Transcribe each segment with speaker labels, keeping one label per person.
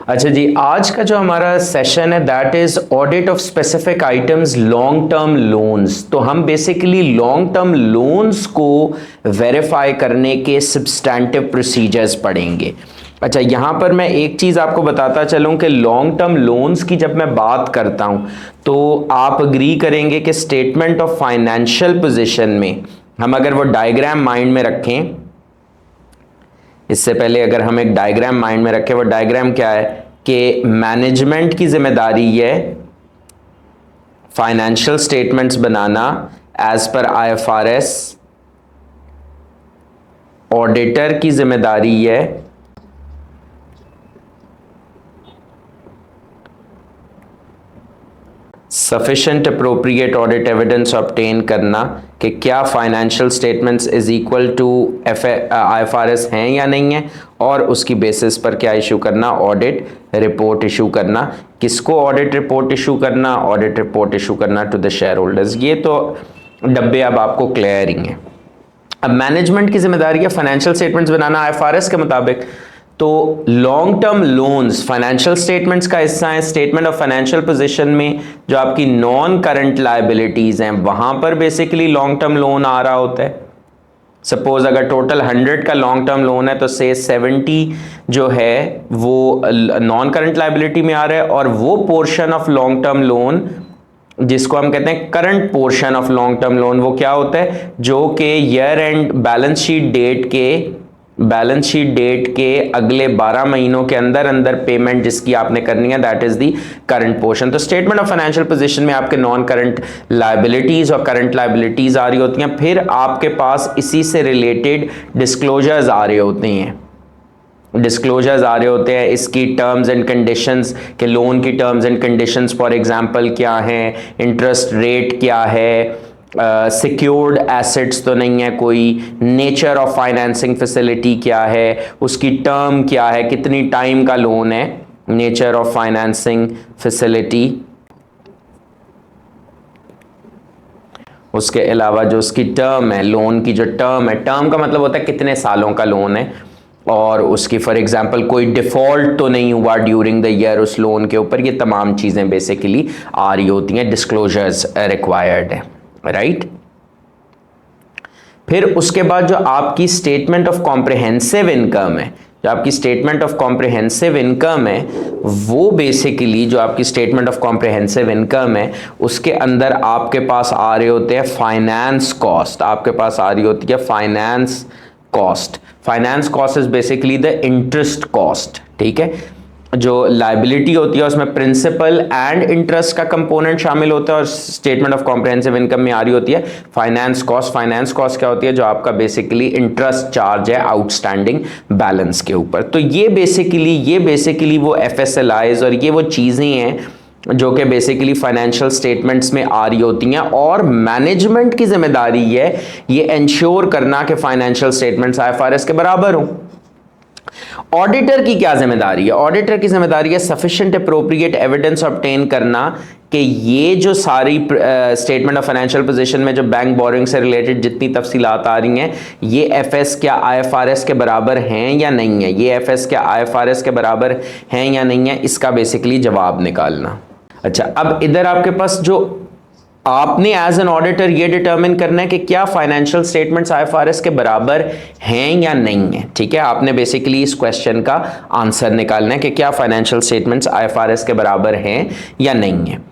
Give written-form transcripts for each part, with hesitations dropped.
Speaker 1: अच्छा जी, आज का जो हमारा सेशन है that is audit of specific items long term loans. तो हम बेसिकली लॉन्ग टर्म लोन्स को वेरीफाई करने के सब्सटैंटिव प्रोसीजर्स पढ़ेंगे। अच्छा, यहां पर मैं एक चीज आपको बताता चलूं कि लॉन्ग टर्म लोन्स की जब मैं बात करता हूं तो आप अग्री करेंगे कि स्टेटमेंट ऑफ फाइनेंशियल पोजीशन में हम अगर वो डायग्राम माइंड में रखें, इससे पहले अगर हम एक डायग्राम माइंड में रखें, वो डायग्राम क्या है कि मैनेजमेंट की जिम्मेदारी है फाइनेंशियल स्टेटमेंट्स बनाना एज पर आईएफआरएस, ऑडिटर की जिम्मेदारी है sufficient appropriate audit evidence obtain करना कि क्या financial statements is equal to IFRS हैं या नहीं है, और उसकी बेसिस पर क्या इशू करना, ऑडिट रिपोर्ट इशू करना। किसको ऑडिट रिपोर्ट इशू करना, ऑडिट रिपोर्ट इशू करना टू द शेयर होल्डर्स। ये तो डब्बे अब आपको क्लियर ही हैं। अब मैनेजमेंट की जिम्मेदारी है फाइनेंशियल स्टेटमेंट्स बनाना आईएफआरएस के मुताबिक। तो long term loans financial statements का हिस्सा है। स्टेटमेंट ऑफ फाइनेंशियल पोजीशन में जो आपकी नॉन करंट लायबिलिटीज हैं वहां पर बेसिकली लॉन्ग टर्म लोन आ रहा होता है। सपोज अगर टोटल 100 का लॉन्ग टर्म लोन है तो से 70 जो है वो नॉन करंट लायबिलिटी में आ रहा है, और वो portion of long term loan जिसको हम कहते हैं current portion of long term loan, वो क्या होता है, जो कि year end balance sheet date के अगले 12 महीनों के अंदर अंदर पेमेंट जिसकी आपने करनी है, that is the current portion. तो स्टेटमेंट ऑफ फाइनेंशियल पोजीशन में आपके नॉन करंट लायबिलिटीज और करंट लायबिलिटीज आ रही होती हैं, फिर आपके पास इसी से रिलेटेड डिस्क्लोजर्स आ रहे होते हैं। इसकी टर्म्स एंड कंडीशंस के, लोन की terms and conditions for example क्या हैं, इंटरेस्ट रेट क्या है, सिक्योर्ड एसेट्स तो नहीं है कोई, नेचर ऑफ फाइनेंसिंग फैसिलिटी क्या है, उसकी टर्म क्या है, कितनी टाइम का लोन है, नेचर ऑफ फाइनेंसिंग फैसिलिटी। उसके अलावा जो उसकी टर्म है, लोन की जो टर्म है, टर्म का मतलब होता है कितने सालों का लोन है, और उसकी फॉर एग्जांपल कोई डिफॉल्ट तो नहीं हुआ ड्यूरिंग द ईयर उस लोन के ऊपर। ये तमाम चीजें बेसिकली आ रही होती हैं, डिस्क्लोजर्स रिक्वायर्ड है, राइट। फिर उसके बाद जो आपकी स्टेटमेंट ऑफ कॉम्प्रिहेंसिव इनकम है, जो आपकी स्टेटमेंट ऑफ कॉम्प्रिहेंसिव इनकम है, वो बेसिकली जो आपकी स्टेटमेंट ऑफ कॉम्प्रिहेंसिव इनकम है उसके अंदर आपके पास आ रहे होते हैं फाइनेंस कॉस्ट। आपके पास आ रही होती है finance cost. Finance cost is basically the interest cost, ठीक है। जो लायबिलिटी होती है उसमें प्रिंसिपल एंड इंटरेस्ट का कंपोनेंट शामिल होता है, और स्टेटमेंट ऑफ कॉम्प्रिहेंसिव इनकम में आ रही होती है फाइनेंस कॉस्ट। फाइनेंस कॉस्ट क्या होती है, जो आपका बेसिकली इंटरेस्ट चार्ज है आउटस्टैंडिंग बैलेंस के ऊपर। तो ये बेसिकली वो एफएसएलआईज और ये वो चीजें हैं जो कि बेसिकली फाइनेंशियल स्टेटमेंट्स में आ रही होती हैं, और मैनेजमेंट की जिम्मेदारी है ये इंश्योर करना कि फाइनेंशियल स्टेटमेंट्स आईएफआरएस के बराबर हों। ऑडिटर की क्या जिम्मेदारी है, ऑडिटर की जिम्मेदारी है सफिशिएंट अप्रोप्रिएट एविडेंस ऑब्टेन करना कि ये जो सारी स्टेटमेंट ऑफ फाइनेंशियल पोजीशन में जो बैंक बोरिंग से रिलेटेड जितनी तफसीलात आ रही हैं, ये एफएस क्या आईएफआरएस के बराबर हैं या नहीं है, ये एफएस क्या आईएफआरएस के बराबर हैं या नहीं है, इसका बेसिकली जवाब निकालना। अच्छा, अब इधर आपके पास जो आपने एज एन ऑडिटर ये डिटरमिन करना है कि क्या फाइनेंशियल स्टेटमेंट्स आईएफआरएस के बराबर हैं या नहीं है, ठीक है। आपने बेसिकली इस क्वेश्चन का आंसर निकालना है कि क्या फाइनेंशियल स्टेटमेंट्स आईएफआरएस के बराबर हैं या नहीं है।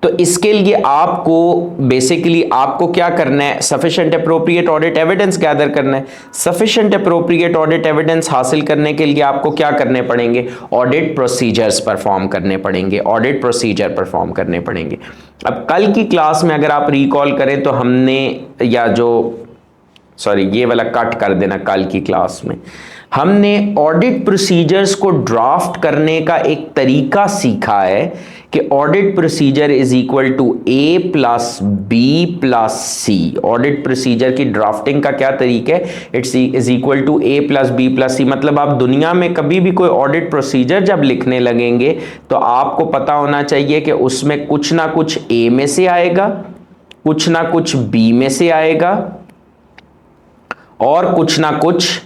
Speaker 1: तो इसके लिए आपको बेसिकली आपको क्या करना है, sufficient appropriate audit evidence gather करना है। सफिशिएंट अप्रोप्रिएट ऑडिट एविडेंस हासिल करने के लिए आपको क्या करने पड़ेंगे, ऑडिट प्रोसीजर्स परफॉर्म करने पड़ेंगे, ऑडिट प्रोसीजर परफॉर्म करने पड़ेंगे। अब कल की क्लास में अगर आप रिकॉल करें तो हमने, या जो सॉरी ये वाला कट कर देना, कल की क्लास में हमने ऑडिट प्रोसीजर्स को ड्राफ्ट करने का एक तरीका सीखा है कि audit procedure is equal to A plus B plus C. Audit procedure की ड्राफ्टिंग का क्या तरीका है, it's is equal to A plus B plus C. मतलब आप दुनिया में कभी भी कोई ऑडिट प्रोसीजर जब लिखने लगेंगे तो आपको पता होना चाहिए कि उसमें कुछ ना कुछ ए में से आएगा, कुछ ना कुछ बी में से आएगा, और कुछ ना कुछ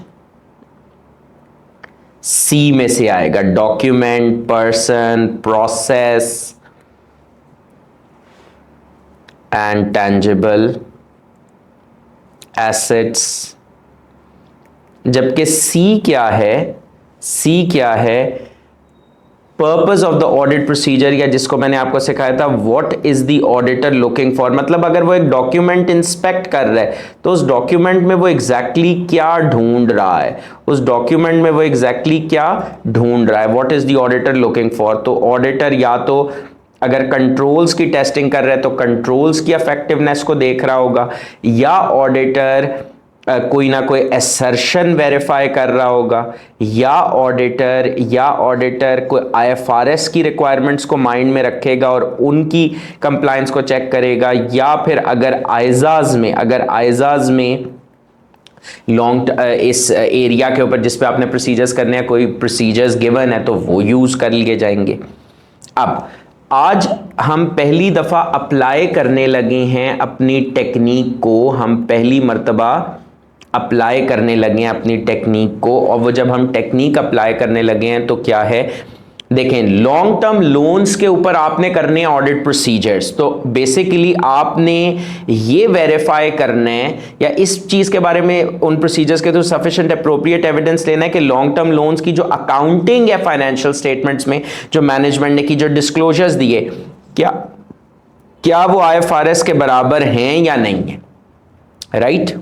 Speaker 1: सी में से आएगा, document, person, process and tangible assets. जबकि सी क्या है, सी क्या है, purpose of the audit procedure, या जिसको मैंने आपको सिखाया था what is the auditor looking for. मतलब अगर वो एक डॉक्यूमेंट इंस्पेक्ट कर रहा है तो उस डॉक्यूमेंट में वो एग्जैक्टली क्या ढूंढ रहा है, उस डॉक्यूमेंट में वो एग्जैक्टली क्या ढूंढ रहा है, what is the auditor looking for. तो ऑडिटर या तो अगर कंट्रोल्स की टेस्टिंग कर रहा है तो कंट्रोल्स की इफेक्टिवनेस को देख रहा होगा, या ऑडिटर कोई ना कोई असर्शन वेरीफाई कर रहा होगा, या ऑडिटर कोई आईएफआरएस की रिक्वायरमेंट्स को माइंड में रखेगा और उनकी कंप्लायंस को चेक करेगा, या फिर अगर आइजाज में लॉन्ग इस एरिया के ऊपर जिस पे आपने प्रोसीजर्स करने हैं कोई प्रोसीजर्स गिवन है तो वो यूज कर लिए जाएंगे। अब आज हम पहली दफा अप्लाई करने लगे हैं अपनी टेक्निक को, हम पहली मर्तबा अप्लाई करने लगे हैं अपनी टेक्निक को। और वो जब हम टेक्निक अप्लाई करने लगे हैं तो क्या है, देखें, लॉन्ग टर्म लोन्स के ऊपर आपने करने हैं ऑडिट प्रोसीजर्स। तो बेसिकली आपने ये वेरीफाई करना है या इस चीज के बारे में उन प्रोसीजर्स के थ्रू सफिशिएंट अप्रोप्रिएट एविडेंस लेना है कि लॉन्ग टर्म लोन्स की जो अकाउंटिंग है फाइनेंशियल स्टेटमेंट्स में जो मैनेजमेंट ने की, जो डिस्क्लोजर्स दिए, क्या वो आईएफआरएस के बराबर हैं या नहीं है, राइट।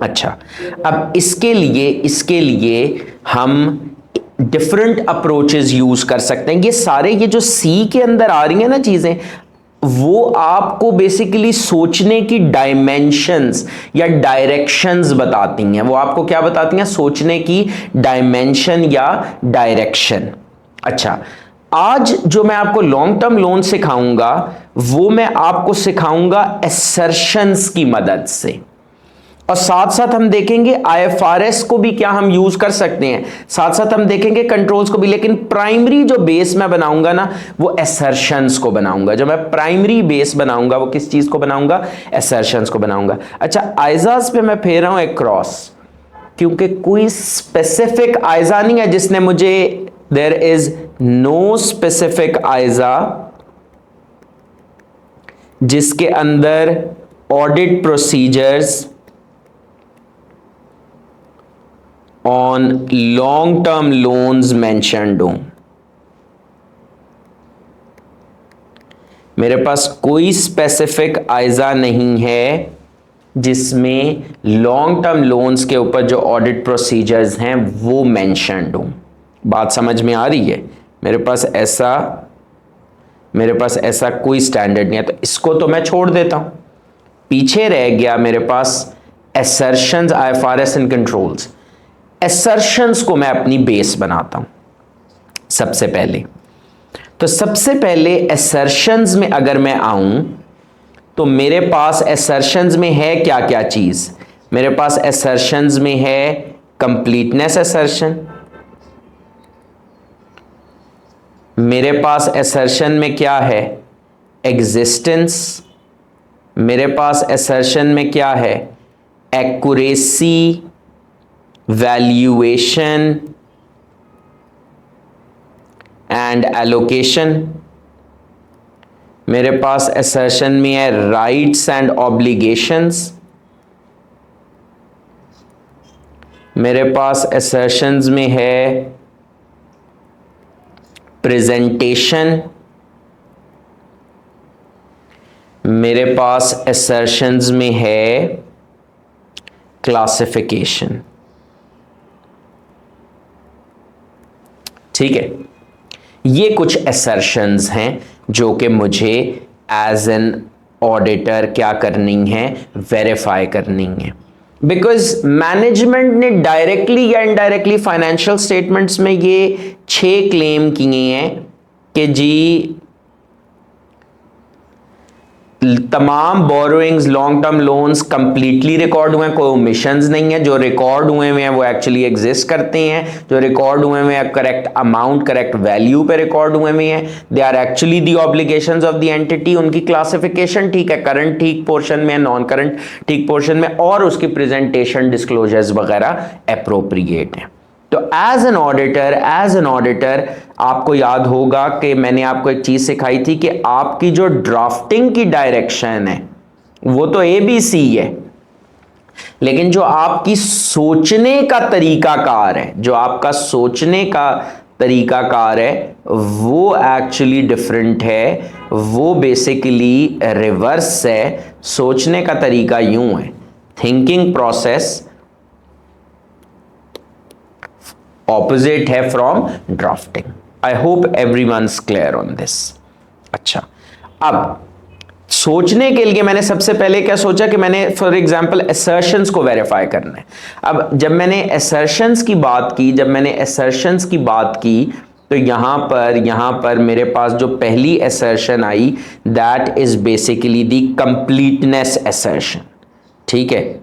Speaker 1: अच्छा, अब इसके लिए हम डिफरेंट अप्रोचेस यूज कर सकते हैं। ये जो सी के अंदर आ रही है ना चीजें, वो आपको बेसिकली सोचने की डायमेंशंस या डायरेक्शंस बताती हैं। वो आपको क्या बताती हैं, सोचने की डायमेंशन या डायरेक्शन। अच्छा, आज जो मैं आपको लॉन्ग टर्म लोन सिखाऊंगा वो मैं आपको सिखाऊंगा असर्शंस की मदद से, और साथ साथ हम देखेंगे आईएफआरएस को भी क्या हम यूज कर सकते हैं, साथ साथ हम देखेंगे कंट्रोल्स को भी। लेकिन प्राइमरी जो बेस मैं बनाऊंगा ना वो असर्शंस को बनाऊंगा। जो मैं प्राइमरी बेस बनाऊंगा वो किस चीज को बनाऊंगा, असर्शंस को बनाऊंगा। अच्छा, आइजाज पे मैं फेर रहा हूं एक क्रॉस, क्योंकि कोई स्पेसिफिक आइजा नहीं है जिसने मुझे, देयर इज नो स्पेसिफिक आइजा जिसके अंदर audit procedures on long term loans mentioned हूं। मेरे पास कोई स्पेसिफिक आइजा नहीं है जिसमें लॉन्ग टर्म लोन्स के ऊपर जो ऑडिट प्रोसीजर्स हैं वो मेंशन्ड हूं। बात समझ में आ रही है। मेरे पास ऐसा कोई स्टैंडर्ड नहीं है, तो इसको तो मैं छोड़ देता हूं। पीछे रह गया मेरे पास assertions, IFRS and controls. Assertions को मैं अपनी बेस बनाता हूं सबसे पहले। तो सबसे पहले असर्शंस में अगर मैं आऊं तो मेरे पास असर्शंस में है क्या क्या चीज। मेरे पास असर्शंस में है कंप्लीटनेस असर्शन, मेरे पास असर्शन में क्या है, एग्जिस्टेंस, मेरे पास असर्शन में क्या है, एक्यूरेसी, वैल्यूएशन एंड एलोकेशन। मेरे पास असर्शन में है राइट्स एंड ऑब्लिगेशंस। मेरे पास असर्शंस में है प्रेजेंटेशन। मेरे पास असर्शंस में है क्लासिफिकेशन। ठीक है, ये कुछ असर्शंस हैं जो कि मुझे एज एन ऑडिटर क्या करनी है, वेरीफाई करनी है। बिकॉज मैनेजमेंट ने डायरेक्टली या इनडायरेक्टली फाइनेंशियल स्टेटमेंट्स में ये 6 क्लेम किए हैं कि जी तमाम borrowings, long term loans completely record हुए हैं, कोई ओमिशंस नहीं है। जो रिकॉर्ड हुए हैं वो एक्चुअली एग्जिस्ट करते हैं, जो रिकॉर्ड हुए हैं करेक्ट अमाउंट, करेक्ट वैल्यू पे रिकॉर्ड हुए हैं। They are actually the obligations of the entity. उनकी क्लासिफिकेशन ठीक है, करंट ठीक पोर्शन में, नॉन करंट ठीक पोर्शन में, और उसकी प्रेजेंटेशन, डिस्क्लोजर्स वगैरह अप्रोप्रिएट है। तो एज एन ऑडिटर आपको याद होगा कि मैंने आपको एक चीज सिखाई थी कि आपकी जो ड्राफ्टिंग की डायरेक्शन है वो तो ABC है, लेकिन जो आपकी सोचने का तरीकाकार है, जो आपका सोचने का तरीकाकार है वो एक्चुअली डिफरेंट है, वो बेसिकली रिवर्स है। सोचने का तरीका यूं है, थिंकिंग प्रोसेस ऑपोजिट है from drafting. I hope everyone's clear on this. अच्छा, अब सोचने के लिए मैंने सबसे पहले क्या सोचा कि मैंने फॉर एग्जांपल असर्शंस को वेरीफाई करना है। अब जब मैंने असर्शंस की बात की तो यहां पर मेरे पास जो पहली assertion I that is basically the completeness assertion. ठीक है,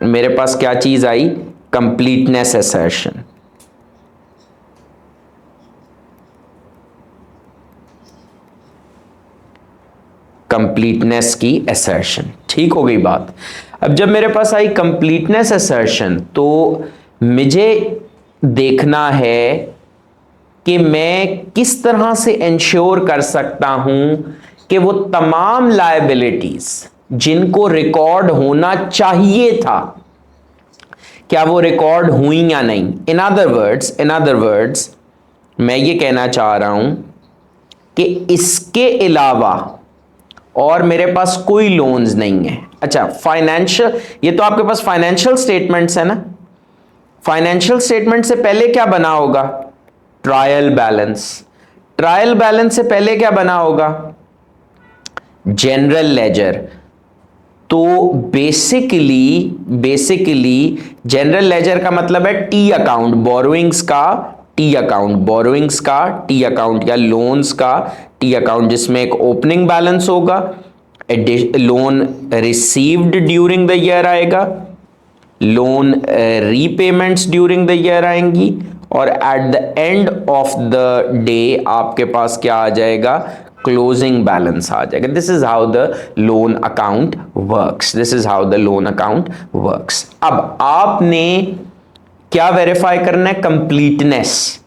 Speaker 1: मेरे पास क्या चीज आई, कंप्लीटनेस असर्शन। कंप्लीटनेस की असर्शन, ठीक हो गई बात। अब जब मेरे पास आई कंप्लीटनेस असर्शन तो मुझे देखना है कि मैं किस तरह से इंश्योर कर सकता हूं कि वो तमाम लायबिलिटीज जिनको रिकॉर्ड होना चाहिए था, क्या वो रिकॉर्ड हुई या नहीं। इन अदर वर्ड्स मैं ये कहना चाह रहा हूं कि इसके अलावा और मेरे पास कोई लोन्स नहीं है। अच्छा, फाइनेंशियल, ये तो आपके पास फाइनेंशियल स्टेटमेंट्स है ना। फाइनेंशियल स्टेटमेंट से पहले क्या बना होगा, ट्रायल बैलेंस। ट्रायल बैलेंस से पहले क्या बना होगा, जनरल लेजर। तो बेसिकली जनरल लेजर का मतलब है टी अकाउंट, बोरोइंग्स का टी अकाउंट या लोन्स का टी अकाउंट, जिसमें एक ओपनिंग बैलेंस होगा, loan received during the year आएगा, loan repayments during the year आएंगी, और at the end of the day आपके पास क्या आ जाएगा, क्लोजिंग बैलेंस आ जाएगा। This is how the loan account works. अब आपने क्या वेरीफाई करना है, कंप्लीटनेस।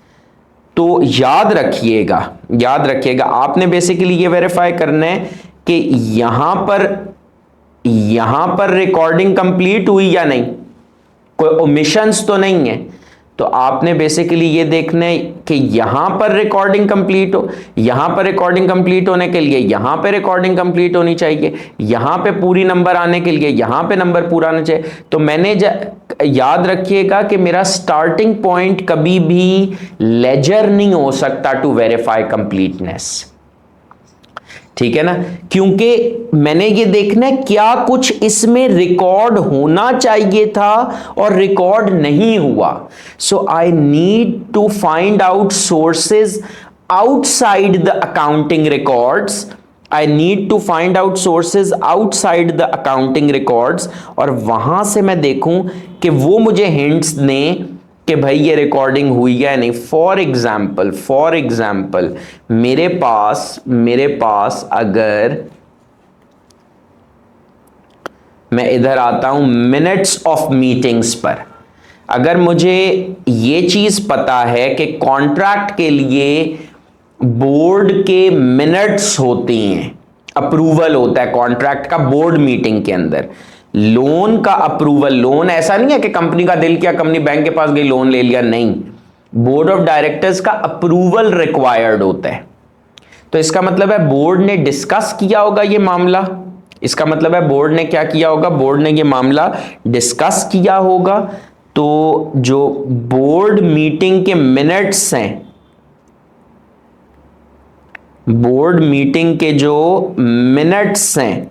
Speaker 1: तो याद रखिएगा आपने बेसिकली ये वेरीफाई करना है कि यहां पर रिकॉर्डिंग कंप्लीट हुई या नहीं, कोई ओमिशंस तो नहीं है। तो आपने बेसिकली ये देखना है कि यहां पर रिकॉर्डिंग कंप्लीट होने के लिए यहां पे रिकॉर्डिंग कंप्लीट होनी चाहिए, यहां पे पूरी नंबर आने के लिए यहां पे नंबर पूरा आना चाहिए। तो मैंने याद रखिएगा कि मेरा स्टार्टिंग पॉइंट कभी भी लेजर नहीं हो सकता टू वेरीफाई कंप्लीटनेस, ठीक है ना, क्योंकि मैंने ये देखना है क्या कुछ इसमें रिकॉर्ड होना चाहिए था और रिकॉर्ड नहीं हुआ। So I need to find out sources outside the accounting records, और वहां से मैं देखूं कि वो मुझे हिंट्स दें कि भाई ये रिकॉर्डिंग हुई है नहीं। फॉर एग्जाम्पल मेरे पास अगर मैं इधर आता हूं मिनट्स ऑफ मीटिंग्स पर, अगर मुझे ये चीज पता है कि कॉन्ट्रैक्ट के लिए बोर्ड के मिनट्स होती हैं, अप्रूवल होता है कॉन्ट्रैक्ट का बोर्ड मीटिंग के अंदर, लोन का अप्रूवल, लोन ऐसा नहीं है कि कंपनी का दिल किया कंपनी बैंक के पास गई लोन ले लिया, नहीं, बोर्ड ऑफ डायरेक्टर्स का अप्रूवल रिक्वायर्ड होता है। तो इसका मतलब है बोर्ड ने डिस्कस किया होगा ये मामला, इसका मतलब है बोर्ड ने क्या किया होगा, बोर्ड ने ये मामला डिस्कस किया होगा। तो जो बोर्ड मीटिंग के मिनट्स हैं, बोर्ड मीटिंग के जो मिनट्स हैं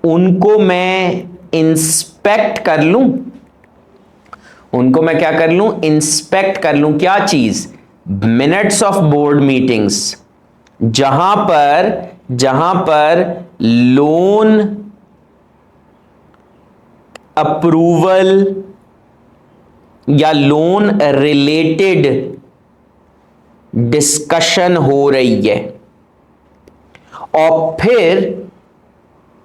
Speaker 1: उनको मैं इंस्पेक्ट कर लूं, इंस्पेक्ट कर लूं क्या चीज, मिनट्स ऑफ बोर्ड मीटिंग्स, जहां पर लोन अप्रूवल या लोन रिलेटेड डिस्कशन हो रही है, और फिर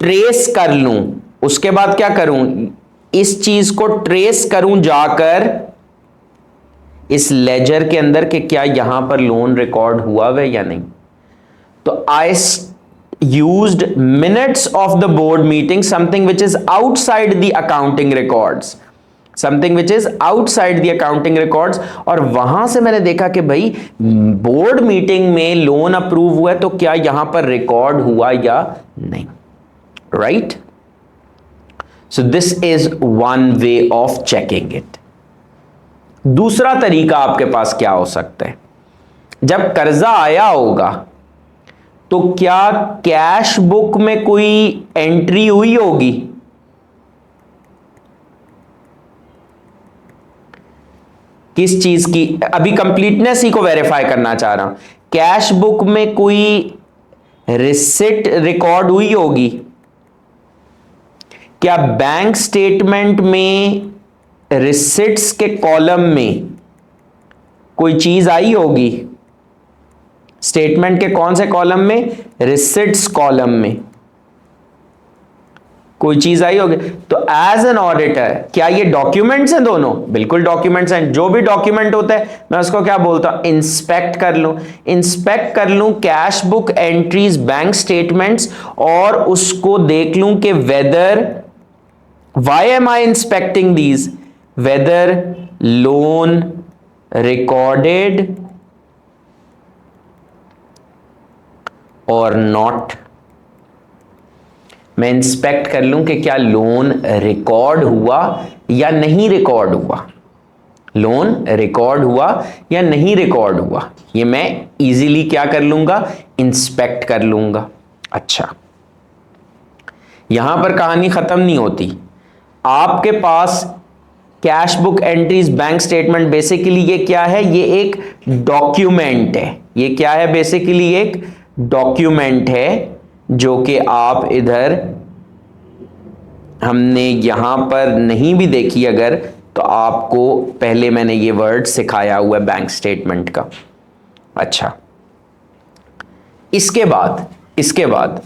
Speaker 1: ट्रेस कर लूं। उसके बाद क्या करूं इस चीज को ट्रेस करूं जाकर इस लेजर के अंदर कि क्या यहां पर लोन रिकॉर्ड हुआ है या नहीं, तो आई used minutes of the board meeting, something which is outside the accounting records, something which is outside the accounting records, और वहां से मैंने देखा कि भाई बोर्ड मीटिंग में लोन अप्रूव हुआ है, तो क्या यहां पर रिकॉर्ड हुआ या नहीं, right? So this is one way of checking it. दूसरा तरीका आपके पास क्या हो सकता है, जब कर्जा आया होगा तो क्या कैश बुक में कोई एंट्री हुई होगी? किस चीज की? अभी कंप्लीटनेस ही को वेरीफाई करना चाह रहा हूं। कैश बुक में कोई रिसिट रिकॉर्ड हुई होगी? क्या बैंक स्टेटमेंट में रिसिट्स के कॉलम में कोई चीज आई होगी? स्टेटमेंट के कौन से कॉलम में? रिसिट्स कॉलम में कोई चीज आई होगी। तो एज एन ऑडिटर क्या ये डॉक्यूमेंट्स हैं दोनों? बिल्कुल डॉक्यूमेंट्स हैं। जो भी डॉक्यूमेंट होता है मैं उसको क्या बोलता हूं? इंस्पेक्ट कर लूं। इंस्पेक्ट कर लूं cash book entries, bank statements, और उसको देख लूं कि whether, why am I inspecting these, whether loan recorded और नॉट। मैं इंस्पेक्ट कर लूं कि क्या लोन रिकॉर्ड हुआ या नहीं रिकॉर्ड हुआ, लोन रिकॉर्ड हुआ या नहीं रिकॉर्ड हुआ, ये मैं इजीली क्या कर लूंगा? इंस्पेक्ट कर लूंगा। अच्छा, यहां पर कहानी खत्म नहीं होती। आपके पास cash book entries, bank statement, basically ये क्या है? ये एक डॉक्यूमेंट है। ये क्या है? बेसिकली एक डॉक्यूमेंट है जो कि आप इधर, हमने यहां पर नहीं भी देखी अगर, तो आपको पहले मैंने ये वर्ड सिखाया हुआ है बैंक स्टेटमेंट का। अच्छा, इसके बाद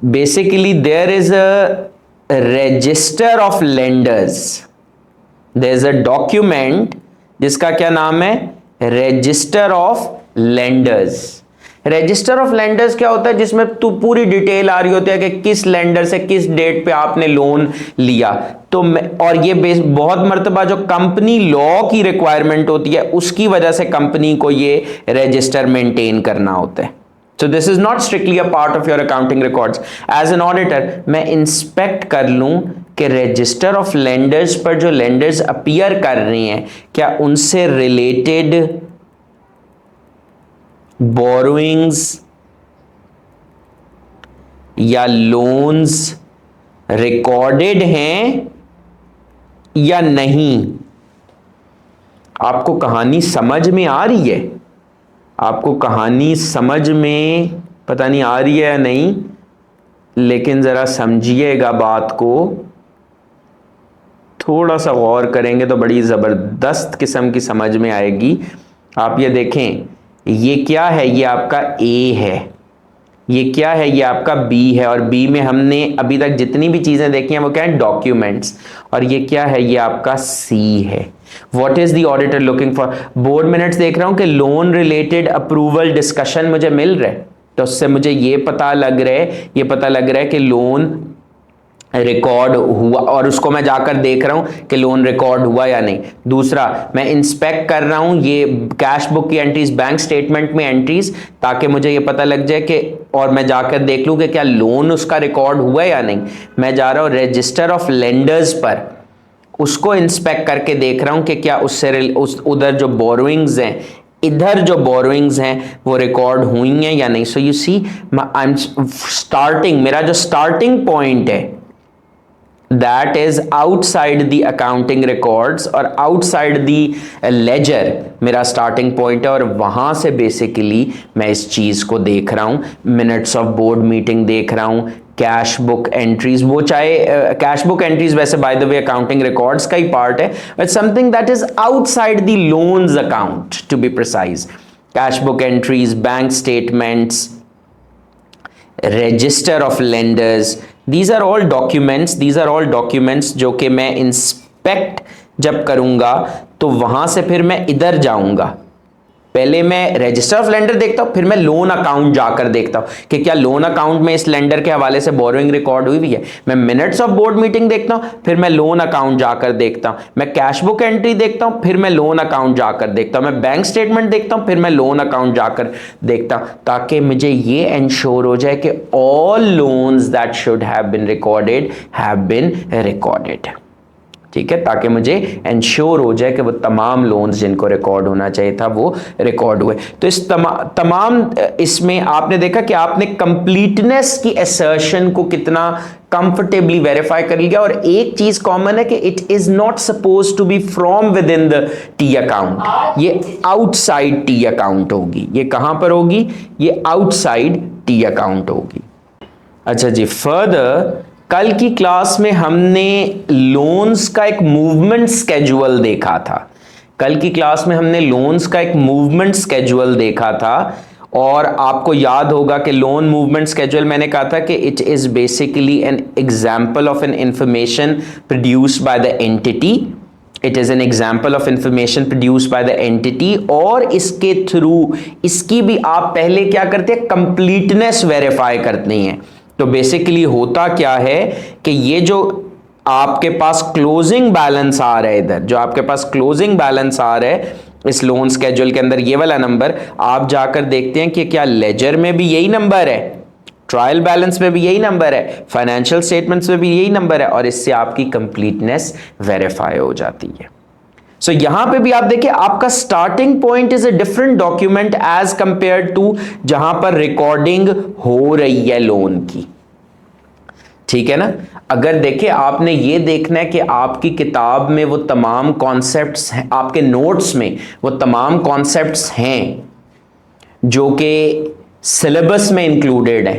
Speaker 1: basically there is a register of lenders. There is a document जिसका क्या नाम है? Register of lenders. Register of lenders क्या होता है? जिसमें तो पूरी डिटेल आ रही होती है कि किस लेंडर से किस डेट पे आपने लोन लिया। तो और ये बहुत मर्तबा जो कंपनी लॉ की रिक्वायरमेंट होती है उसकी वजह से कंपनी को ये रजिस्टर मेंटेन करना होता है। So this is not strictly a part of your accounting records. As an auditor मैं इंस्पेक्ट कर लूं कि रजिस्टर ऑफ लेंडर्स पर जो लेंडर्स अपीयर कर रहे हैं क्या उनसे रिलेटेड बोरोइंग्स या लोन्स रिकॉर्डेड हैं या नहीं। आपको कहानी समझ में आ रही है? आपको कहानी समझ में पता नहीं आ रही है या नहीं, लेकिन जरा समझिएगा बात को, थोड़ा सा गौर करेंगे तो बड़ी जबरदस्त किस्म की समझ में आएगी। आप ये देखें, ये क्या है? ये आपका ए है। ये क्या है? ये आपका बी है। और बी में हमने अभी तक जितनी भी चीजें देखी हैं वो क्या है? डॉक्यूमेंट्स। और ये क्या है? ये आपका सी है। What is the auditor looking for? Board minutes देख रहा हूं कि लोन रिलेटेड अप्रूवल डिस्कशन मुझे मिल रहा है, तो उससे मुझे ये पता लग रहा है कि लोन रिकॉर्ड हुआ, और उसको मैं जाकर देख रहा हूं कि लोन रिकॉर्ड हुआ या नहीं। दूसरा, मैं इंस्पेक्ट कर रहा हूं ये कैश बुक की एंट्रीज, बैंक स्टेटमेंट में एंट्रीज, ताकि मुझे ये पता लग जाए कि, और मैं जाकर देख लूं कि क्या लोन उसका रिकॉर्ड हुआ या नहीं। मैं जा रहा हूं रजिस्टर ऑफ लेंडर्स पर, उसको इंस्पेक्ट करके देख रहा हूं कि क्या उससे उधर जो बोरोइंग्स हैं, इधर जो बोरोइंग्स हैं वो रिकॉर्ड हुई हैं या नहीं। So you see, I am starting, मेरा जो स्टार्टिंग पॉइंट है that is outside the accounting records और outside the ledger मेरा starting point है, और वहां से basically मैं इस चीज को देख रहा हूं, minutes of board meeting देख रहा हूं, कैश बुक एंट्रीज, वो चाहे कैश बुक एंट्रीज वैसे by the way accounting records का ही पार्ट है, but something that is outside the loans account to be precise. Cash book entries, bank statements, register of lenders, these are all documents जो कि मैं inspect जब करूंगा तो वहां से फिर मैं इधर जाऊंगा, पहले मैं रजिस्टर ऑफ लेंडर देखता हूं, फिर मैं लोन अकाउंट जाकर देखता हूं कि क्या लोन अकाउंट में इस लेंडर के हवाले से बोरोइंग रिकॉर्ड हुई है। मैं मिनट्स ऑफ बोर्ड मीटिंग देखता हूं, फिर मैं लोन अकाउंट जाकर देखता हूं। मैं कैश बुक एंट्री देखता हूं, फिर मैं लोन अकाउंट जाकर देखता हूं। मैं बैंक स्टेटमेंट देखता हूं, फिर मैं लोन अकाउंट जाकर देखता हूं, ताकि मुझे ये एंश्योर हो जाए कि all loans that should have been recorded have been recorded. ठीक है, ताकि मुझे इंश्योर हो जाए कि वो तमाम लोन्स जिनको रिकॉर्ड होना चाहिए था वो रिकॉर्ड हुए। तो इस तमाम इसमें आपने देखा कि आपने कंप्लीटनेस की असर्शन को कितना कंफर्टेबली वेरीफाई कर लिया। और एक चीज कॉमन है कि it is not suppose to be from within the T account, ये आउटसाइड टी अकाउंट होगी। ये कहां पर होगी? ये आउटसाइड टी अकाउंट होगी। अच्छा जी, फर्दर कल की क्लास में हमने लोन्स का एक मूवमेंट स्केड्यूल देखा था। कल की क्लास में हमने लोन्स का एक मूवमेंट स्केड्यूल देखा था और आपको याद होगा कि लोन मूवमेंट स्केड्यूल मैंने कहा था कि it is basically an example of an information produced by the entity. It is an example of information produced by the entity और इसके थ्रू इसकी भी आप पहले क्या करते हैं? कंप्लीटनेस वेरीफाई करते हैं। तो बेसिकली होता क्या है कि ये जो आपके पास क्लोजिंग बैलेंस आ रहा है, इधर जो आपके पास क्लोजिंग बैलेंस आ रहा है इस लोन स्केड्यूल के अंदर, ये वाला नंबर आप जाकर देखते हैं कि क्या लेजर में भी यही नंबर है, ट्रायल बैलेंस में भी यही नंबर है, फाइनेंशियल स्टेटमेंट्स में भी यही नंबर है, और इससे आपकी कंप्लीटनेस वेरीफाई हो जाती है। सो यहां पे भी आप देखिए आपका starting point is a different document as compare to जहां पर रिकॉर्डिंग हो रही है लोन की। ठीक है ना? अगर देखिए आपने ये देखना है कि आपकी किताब में वो तमाम कॉन्सेप्ट्स हैं, आपके नोट्स में वो तमाम कॉन्सेप्ट्स हैं जो कि सिलेबस में इंक्लूडेड है,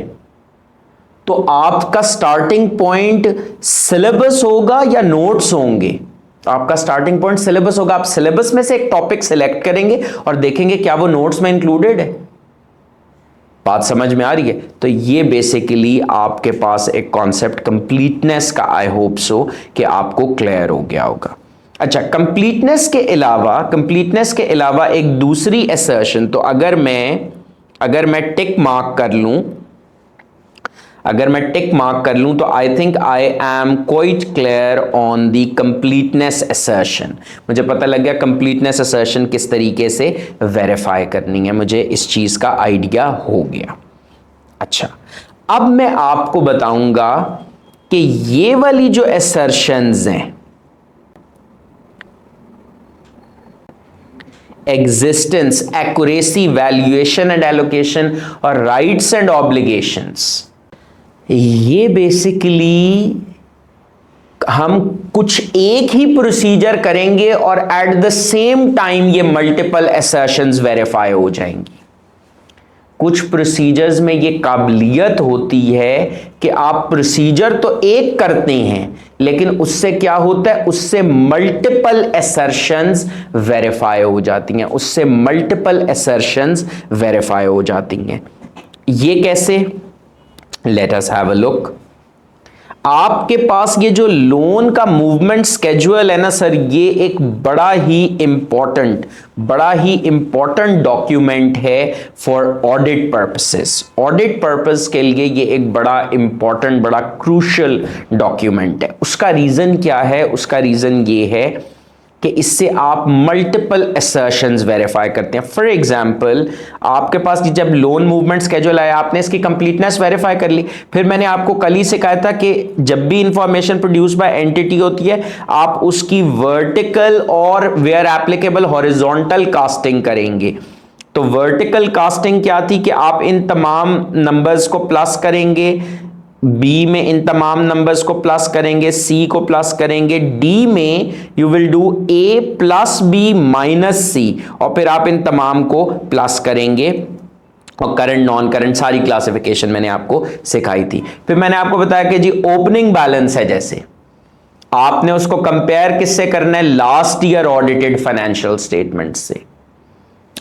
Speaker 1: तो आपका स्टार्टिंग पॉइंट सिलेबस होगा या नोट्स होंगे? आपका स्टार्टिंग पॉइंट सिलेबस होगा। आप सिलेबस में से एक टॉपिक सिलेक्ट करेंगे और देखेंगे क्या वो नोट्स में इंक्लूडेड है। बात समझ में आ रही है? तो ये बेसिकली आपके पास एक कॉन्सेप्ट कंप्लीटनेस का, आई होप सो कि आपको क्लियर हो गया होगा। अच्छा, कंप्लीटनेस के अलावा एक दूसरी असर्शन, तो अगर मैं टिक मार्क कर लूं तो I think I am quite clear on the completeness assertion. मुझे पता लग गया कंप्लीटनेस असर्शन किस तरीके से वेरीफाई करनी है, मुझे इस चीज का आइडिया हो गया। अच्छा, अब मैं आपको बताऊंगा कि ये वाली जो असर्शंस हैं, existence, accuracy, valuation and allocation और राइट्स एंड ऑब्लिगेशंस, ये बेसिकली हम कुछ एक ही प्रोसीजर करेंगे और एट द सेम टाइम ये मल्टीपल असर्शंस वेरीफाई हो जाएंगी। कुछ प्रोसीजर्स में ये काबिलियत होती है कि आप प्रोसीजर तो एक करते हैं लेकिन उससे क्या होता है, उससे मल्टीपल असर्शंस वेरीफाई हो जाती हैं। ये कैसे? Let us have a look. आपके पास ये जो लोन का मूवमेंट स्केड्यूल है ना सर, ये एक बड़ा ही इंपॉर्टेंट डॉक्यूमेंट है for audit purposes. Audit purpose के लिए ये एक बड़ा इंपॉर्टेंट, बड़ा क्रूशियल डॉक्यूमेंट है। उसका रीजन क्या है? उसका रीजन ये है कि इससे आप मल्टीपल असर्शंस वेरीफाई करते हैं। फॉर एग्जांपल, आपके पास जब लोन मूवमेंट स्केड्यूल आया, आपने इसकी कंप्लीटनेस वेरीफाई कर ली। फिर मैंने आपको कल ही सिखाया था कि जब भी इंफॉर्मेशन प्रोड्यूस बाय एंटिटी होती है, आप उसकी वर्टिकल और वेयर एप्लीकेबल हॉरिजॉन्टल कास्टिंग करेंगे। तो वर्टिकल कास्टिंग क्या थी कि आप इन तमाम नंबर्स को प्लस करेंगे, बी में इन तमाम नंबर्स को प्लस करेंगे, सी को प्लस करेंगे, डी में you will do A plus B minus C, और फिर आप इन तमाम को प्लस करेंगे। और करंट, नॉन करंट, सारी क्लासिफिकेशन मैंने आपको सिखाई थी। फिर मैंने आपको बताया कि जी ओपनिंग बैलेंस है, जैसे आपने उसको कंपेयर किससे करना है? Last year audited financial statement से।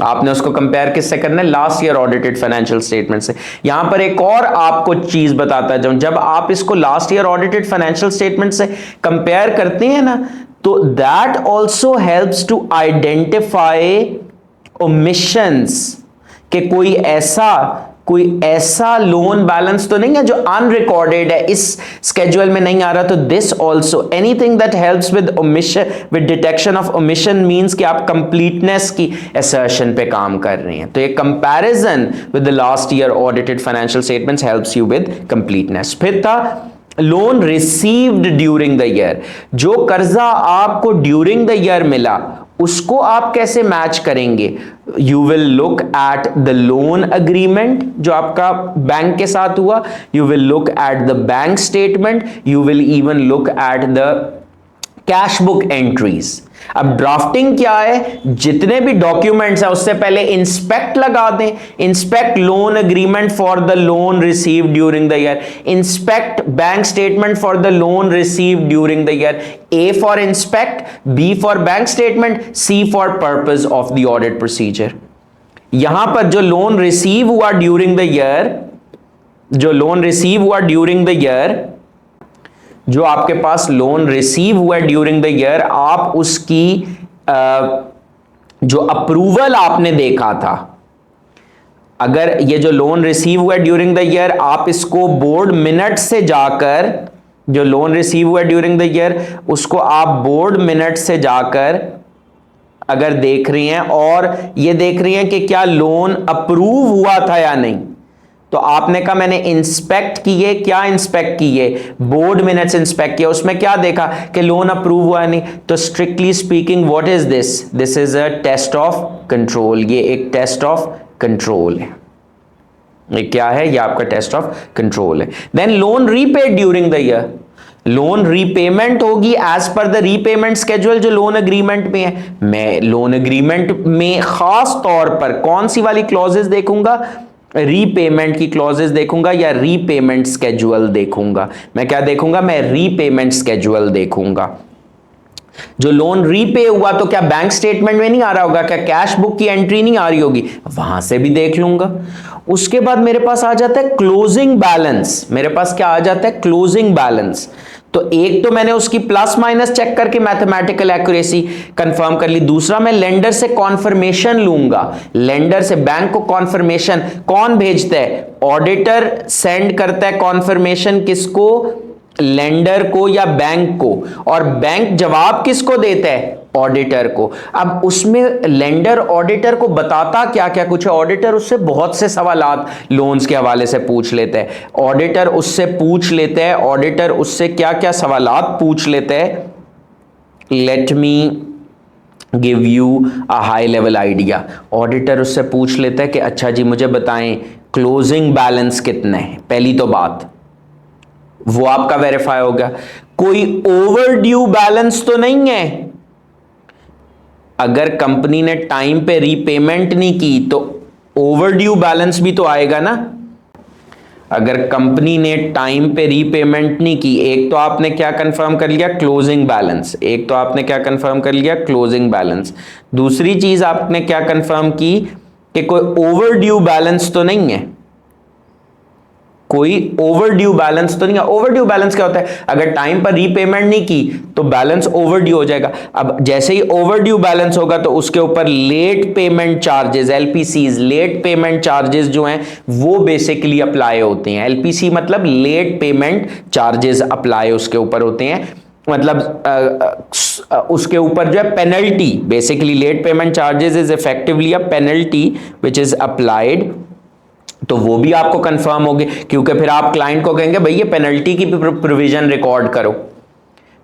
Speaker 1: आपने उसको कंपेयर किससे करना है? Last year audited financial statement से। यहां पर एक और आपको चीज बताता है, जब आप इसको last year audited financial statement से कंपेयर करते हैं ना, तो that also helps to identify omissions, कि कोई ऐसा लोन बैलेंस तो नहीं है जो अनरिकॉर्डेड है, इस स्केड्यूल में नहीं आ रहा। तो this also anything that helps with omission, with detection of omission means कि आप कंप्लीटनेस की असर्शन पे काम कर रहे हैं। तो ये comparison with the last year audited financial statements helps you with completeness. फिर था loan received during the year, जो कर्जा आपको ड्यूरिंग द ईयर मिला उसको आप कैसे मैच करेंगे? You will look at the loan agreement जो आपका बैंक के साथ हुआ, you will look at the bank statement, you will even look at the cash book entries. अब ड्राफ्टिंग क्या है? जितने भी डॉक्यूमेंट्स हैं उससे पहले इंस्पेक्ट लगा दें, inspect loan agreement for the loan received during the year, inspect bank statement for the loan received during the year. A for inspect, B for bank statement, C for purpose of the audit procedure. यहां पर जो loan receive हुआ during the year, जो आपके पास loan receive हुआ during the year, आप उसकी जो अप्रूवल आपने देखा था, अगर ये जो लोन रिसीव हुआ ड्यूरिंग द ईयर, आप इसको बोर्ड मिनट से जाकर, जो लोन रिसीव हुआ ड्यूरिंग द ईयर उसको आप बोर्ड मिनट से जाकर अगर देख रही हैं और ये देख रही हैं कि क्या लोन अप्रूव हुआ था या नहीं, तो आपने कहा मैंने इंस्पेक्ट किए, क्या इंस्पेक्ट किए? बोर्ड मिनट्स इंस्पेक्ट किया, उसमें क्या देखा कि लोन अप्रूव हुआ नहीं। तो strictly speaking what is this? This is a test of control. ये एक टेस्ट ऑफ कंट्रोल है। ये क्या है? ये आपका टेस्ट ऑफ कंट्रोल है। Then loan repaid during the year, loan repayment होगी as per the repayment schedule जो लोन अग्रीमेंट में है। मैं लोन अग्रीमेंट में खास तौर पर कौन सी वाली क्लॉजेस देखूंगा? रीपेमेंट की क्लॉजेस देखूंगा या रीपेमेंट स्केड्यूल देखूंगा? मैं क्या देखूंगा? मैं रीपेमेंट स्केड्यूल देखूंगा। जो लोन रीपे हुआ तो क्या बैंक स्टेटमेंट में नहीं आ रहा होगा? क्या कैश बुक की एंट्री नहीं आ रही होगी? वहां से भी देख लूंगा। उसके बाद मेरे पास आ जाता है क्लोजिंग बैलेंस। मेरे पास क्या आ जाता है? Closing balance. तो एक तो मैंने उसकी प्लस माइनस चेक करके मैथमेटिकल एक्यूरेसी कंफर्म कर ली। दूसरा मैं लेंडर से कॉन्फर्मेशन लूंगा। लेंडर से बैंक को कॉन्फर्मेशन कौन भेजता है? ऑडिटर सेंड करता है कॉन्फर्मेशन किसको? लेंडर को या बैंक को। और बैंक जवाब किसको देता है? ऑडिटर को। अब उसमें लेंडर ऑडिटर को बताता क्या क्या कुछ है? ऑडिटर उससे बहुत से सवालात लोन्स के हवाले से पूछ लेते हैं। ऑडिटर उससे क्या क्या सवालात पूछ लेते हैं? Let me give you a high level idea. Auditor उससे पूछ लेता है कि अच्छा जी मुझे बताएं क्लोजिंग बैलेंस कितने हैं। पहली तो बात वो आपका वेरीफाई हो गया। कोई ओवर ड्यू बैलेंस तो नहीं है? अगर कंपनी ने टाइम पे रीपेमेंट नहीं की तो ओवर ड्यू बैलेंस भी तो आएगा ना। अगर कंपनी ने टाइम पे रीपेमेंट नहीं की, एक तो आपने क्या कंफर्म कर लिया? Closing balance. दूसरी चीज आपने क्या कंफर्म की कि कोई ओवर ड्यू बैलेंस तो नहीं है। ओवर ड्यू बैलेंस क्या होता है? अगर टाइम पर रीपेमेंट नहीं की तो बैलेंस ओवर ड्यू हो जाएगा। अब जैसे ही ओवर ड्यू बैलेंस होगा तो उसके ऊपर late payment charges, LPCs, late payment charges जो हैं वो बेसिकली अप्लाई होते हैं। एलपीसी मतलब लेट पेमेंट चार्जेस अप्लाई उसके ऊपर होते हैं। मतलब उसके ऊपर जो है penalty, basically let payment charges is effectively a penalty which is applied. तो वो भी आपको कंफर्म होगी, क्योंकि फिर आप क्लाइंट को कहेंगे भाई ये पेनल्टी की प्रोविजन रिकॉर्ड करो।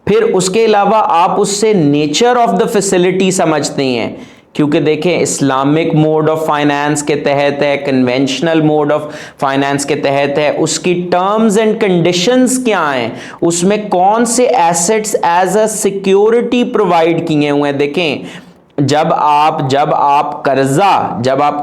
Speaker 1: फिर उसके अलावा आप उससे नेचर ऑफ द फैसिलिटी समझते हैं, क्योंकि देखें इस्लामिक मोड ऑफ फाइनेंस के तहत है, कन्वेंशनल मोड ऑफ फाइनेंस के तहत है, उसकी टर्म्स एंड कंडीशंस क्या हैं, उसमें कौन से assets as a security provide किए हुए हैं। देखें जब आप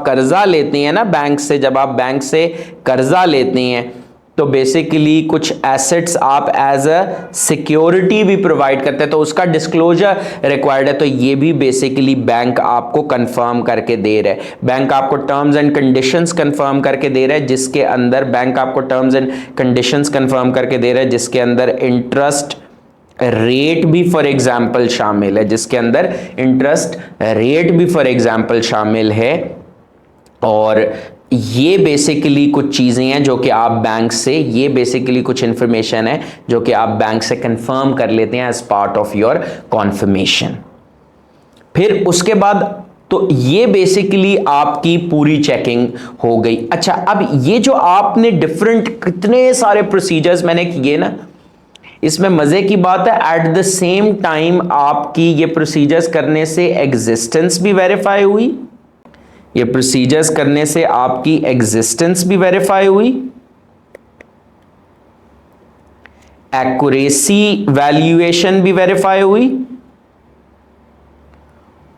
Speaker 1: कर्जा लेते हैं ना बैंक से, जब आप बैंक से कर्जा लेते हैं तो बेसिकली कुछ एसेट्स आप एज अ सिक्योरिटी भी प्रोवाइड करते हैं, तो उसका डिस्क्लोजर रिक्वायर्ड है। तो ये भी बेसिकली बैंक आपको कंफर्म करके दे रहा है। बैंक आपको टर्म्स एंड कंडीशंस कंफर्म करके दे रहा है, जिसके अंदर बैंक आपको टर्म्स एंड कंडीशंस कंफर्म करके दे रहा है जिसके अंदर इंटरेस्ट रेट भी फॉर एग्जाम्पल शामिल है, जिसके अंदर इंटरेस्ट रेट भी फॉर एग्जाम्पल शामिल है। और ये बेसिकली कुछ चीजें हैं जो कि आप बैंक से, ये बेसिकली कुछ इंफॉर्मेशन है जो कि आप बैंक से कंफर्म कर लेते हैं as part of your confirmation. फिर उसके बाद तो ये बेसिकली आपकी पूरी चेकिंग हो गई। अच्छा, अब ये जो आपने डिफरेंट कितने सारे प्रोसीजर्स मैंने किए ना, इसमें मजे की बात है एट द सेम टाइम आपकी ये प्रोसीजर्स करने से एग्जिस्टेंस भी वेरीफाई हुई, ये प्रोसीजर्स करने से आपकी एग्जिस्टेंस भी वेरीफाई हुई, एक्यूरेसी वैल्यूएशन भी वेरीफाई हुई,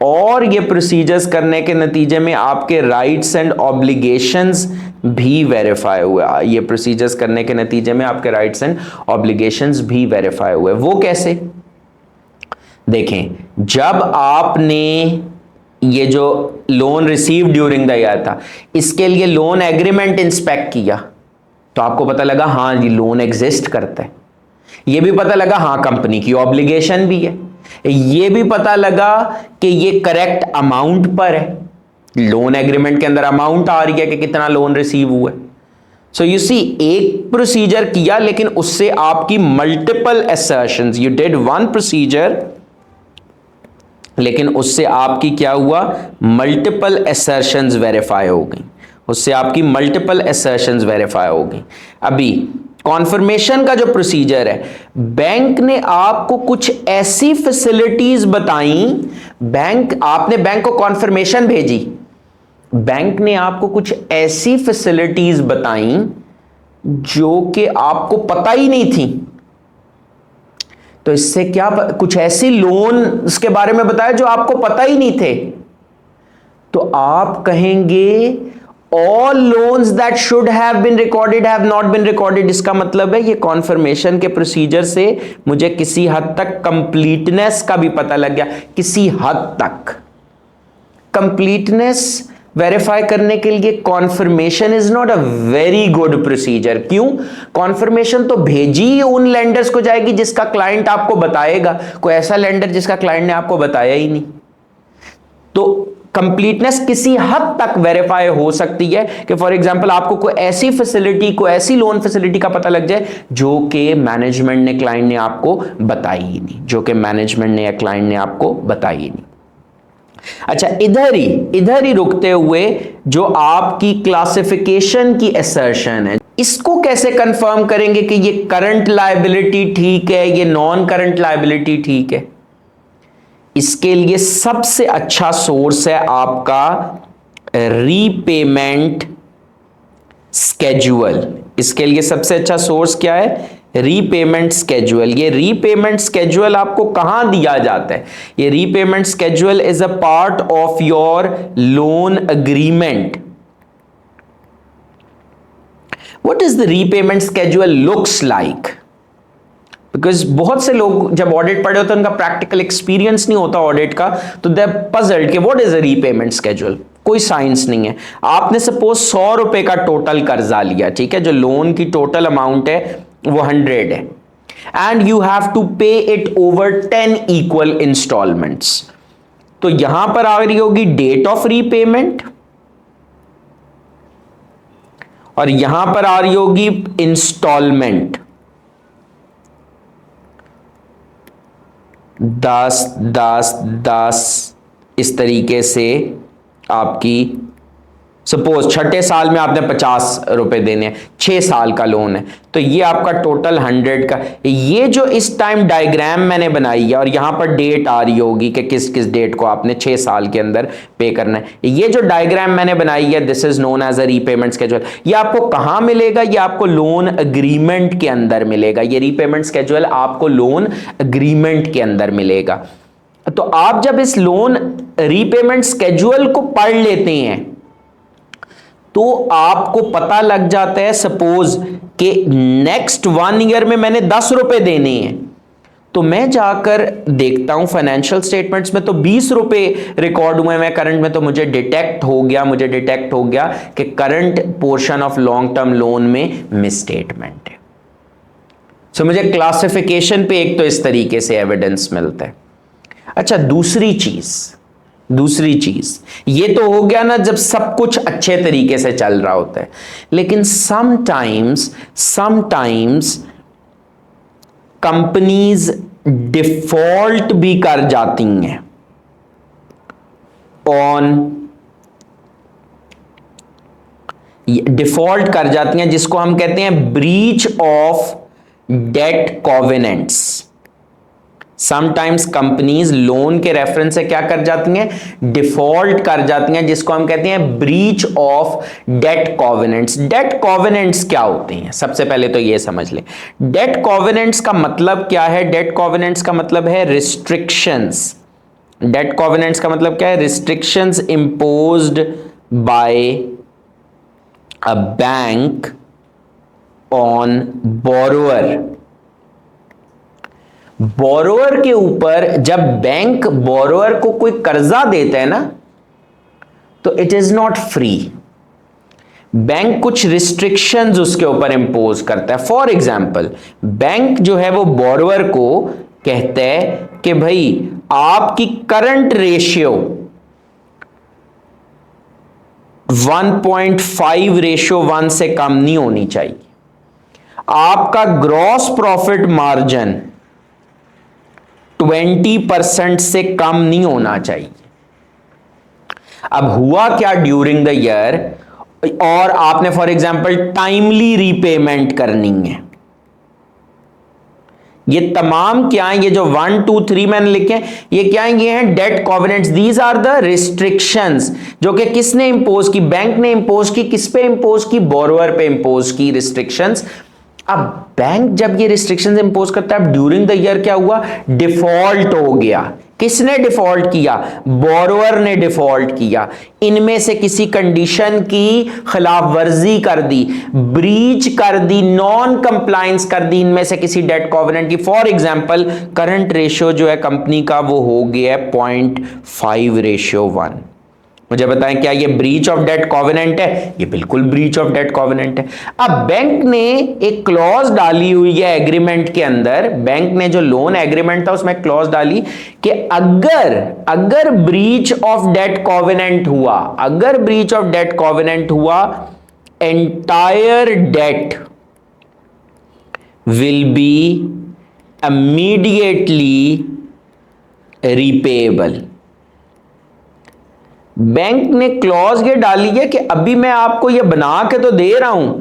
Speaker 1: और ये प्रोसीजर्स करने के नतीजे में आपके राइट्स एंड ऑब्लिगेशंस भी वेरीफाई हुए। ये प्रोसीजर्स करने के नतीजे में आपके राइट्स एंड ऑब्लिगेशंस भी वेरीफाई हुए। वो कैसे? देखें, जब आपने ये जो loan receive during the year था, इसके लिए लोन एग्रीमेंट इंस्पेक्ट किया तो आपको पता लगा हाँ ये लोन एग्जिस्ट करता है। ये भी पता लगा हाँ कंपनी की ऑब्लिगेशन भी है। ये भी पता लगा कि ये करेक्ट अमाउंट पर है, लोन एग्रीमेंट के अंदर अमाउंट आ रही है कि कितना लोन रिसीव हुआ है। सो यू सी, एक प्रोसीजर किया लेकिन उससे आपकी multiple assertions, you did one procedure लेकिन उससे आपकी क्या हुआ, मल्टीपल असर्शंस वेरीफाई हो गई, उससे आपकी मल्टीपल असर्शंस वेरीफाई हो गई। अभी कॉन्फर्मेशन का जो प्रोसीजर है, बैंक ने आपको कुछ ऐसी फैसिलिटीज बताई, आपने बैंक को कॉन्फर्मेशन भेजी, बैंक ने आपको कुछ ऐसी फैसिलिटीज बताई जो कि आपको पता ही नहीं थी। तो इससे क्या, कुछ ऐसी लोन के बारे में बताया जो आपको पता ही नहीं थे। तो आप कहेंगे all loans that should have been recorded have not been recorded. इसका मतलब है ये कॉन्फर्मेशन के प्रोसीजर से मुझे किसी हद तक कंप्लीटनेस का भी पता लग गया। किसी हद तक कंप्लीटनेस वेरीफाई करने के लिए conformation is not a very good procedure. क्यों? कॉन्फर्मेशन तो भेजी उन लेंडर्स को जाएगी जिसका क्लाइंट आपको बताएगा, कोई ऐसा लेंडर जिसका क्लाइंट ने आपको बताया ही नहीं। तो कंप्लीटनेस किसी हद तक वेरीफाई हो सकती है कि फॉर एग्जांपल आपको कोई ऐसी फैसिलिटी, कोई ऐसी लोन फैसिलिटी का पता लग जाए जो कि मैनेजमेंट ने, क्लाइंट ने आपको बताई ही नहीं, जो कि मैनेजमेंट ने या क्लाइंट ने आपको बताई ही नहीं। अच्छा, इधर ही रुकते हुए जो आपकी क्लासिफिकेशन की असर्शन है, इसको कैसे कंफर्म करेंगे कि ये करंट लायबिलिटी ठीक है, ये नॉन करंट लायबिलिटी ठीक है? इसके लिए सबसे अच्छा सोर्स है आपका रीपेमेंट स्केड्यूल। इसके लिए सबसे अच्छा सोर्स क्या है? Repayment schedule. ये रीपेमेंट स्केड्यूल आपको कहां दिया जाता है? ये repayment schedule is a part of your loan agreement. What is the repayment schedule looks like? Because बहुत से लोग जब ऑडिट पढ़े होते हैं, उनका प्रैक्टिकल एक्सपीरियंस नहीं होता ऑडिट का, तो दे आर पजल्ड कि what is a repayment schedule. कोई साइंस नहीं है। आपने सपोज 100 रुपए का टोटल कर्जा लिया, ठीक है, जो लोन की टोटल अमाउंट है वो 100 है, एंड यू हैव टू पे इट ओवर 10 इक्वल इंस्टॉलमेंट्स। तो यहां पर आ रही होगी डेट ऑफ रीपेमेंट और यहां पर आ रही होगी इंस्टॉलमेंट। 10 10 10 इस तरीके से आपकी, सपोज छठे साल में आपने 50 रुपए देने हैं, 6 साल का लोन है, तो ये आपका टोटल 100 का। ये जो इस टाइम डायग्राम मैंने बनाई है और यहां पर डेट आ रही होगी कि किस किस डेट को आपने 6 साल के अंदर पे करना है, ये जो डायग्राम मैंने बनाई है, this is known as a repayment schedule. ये आपको कहां मिलेगा? ये आपको लोन अग्रीमेंट के अंदर मिलेगा। ये रीपेमेंट स्केड्यूल आपको लोन अग्रीमेंट के अंदर मिलेगा। तो आप जब इस लोन रीपेमेंट स्केड्यूल को पढ़ लेते हैं तो आपको पता लग जाता है सपोज कि नेक्स्ट 1 ईयर में मैंने 10 रुपए देने हैं, तो मैं जाकर देखता हूं फाइनेंशियल स्टेटमेंट्स में तो 20 रुपए रिकॉर्ड हुए हैं करंट में, तो मुझे डिटेक्ट हो गया कि current portion of long term loan में मिसस्टेटमेंट है। सो मुझे क्लासिफिकेशन पे एक तो इस तरीके से एविडेंस मिलता है। अच्छा, दूसरी चीज ये तो हो गया ना जब सब कुछ अच्छे तरीके से चल रहा होता है, लेकिन समटाइम्स कंपनीज डिफॉल्ट भी कर जाती हैं जिसको हम कहते हैं breach of debt covenants. Sometimes companies loan के रेफरेंस से क्या कर जाती हैं, डिफॉल्ट कर जाती हैं, जिसको हम कहते हैं ब्रीच ऑफ डेट कॉवेनेंट्स। डेट कॉवेनेंट्स क्या होते हैं, सबसे पहले तो ये समझ लें। डेट कॉवेनेंट्स का मतलब क्या है? डेट कॉवेनेंट्स का मतलब है रिस्ट्रिक्शंस। डेट कॉवेनेंट्स का मतलब क्या है? Restrictions imposed by a bank on borrower. Borrower के ऊपर जब बैंक बोरोअर को कोई कर्जा देता है ना, तो it is not free. Bank कुछ रिस्ट्रिक्शंस उसके ऊपर इंपोज करता है। फॉर एग्जाम्पल, बैंक जो है वो बोरोअर को कहता है कि भाई आपकी करंट रेशियो 1.5:1 से कम नहीं होनी चाहिए, आपका ग्रॉस प्रॉफिट मार्जिन 20% से कम नहीं होना चाहिए। अब हुआ क्या ड्यूरिंग द ईयर, और आपने फॉर एग्जांपल टाइमली रीपेमेंट करनी है। ये तमाम क्या है, ये जो 1 2 3 मैंने लिखे ये क्या है? ये हैं debt covenants. These are the restrictions जो कि किसने इंपोज की? बैंक ने इंपोज की। किस पे इंपोज की? बोरोअर पे इंपोज की रिस्ट्रिक्शंस। अब बैंक जब ये रिस्ट्रिक्शंस इंपोज करता है, ड्यूरिंग द ईयर क्या हुआ? डिफॉल्ट हो गया। किसने डिफॉल्ट किया? बोरोअर ने डिफॉल्ट किया। इनमें से किसी कंडीशन की खिलाफ वर्जी कर दी, ब्रीच कर दी, नॉन कंप्लायंस कर दी इनमें से किसी डेट कॉवेनेंट की। फॉर एग्जांपल, करंट रेशियो जो है कंपनी का वो हो गया 0.5:1। मुझे बताएं, क्या ये ब्रीच ऑफ डेट कॉवेनेंट है? ये बिल्कुल ब्रीच ऑफ डेट कॉवेनेंट है। अब बैंक ने एक क्लॉज डाली हुई है एग्रीमेंट के अंदर, बैंक ने जो लोन एग्रीमेंट था उसमें क्लॉज डाली कि अगर ब्रीच ऑफ डेट कॉवेनेंट हुआ, entire debt will be immediately repayable. Bank ने क्लॉज ये डाली है कि अभी मैं आपको ये बना के तो दे रहा हूं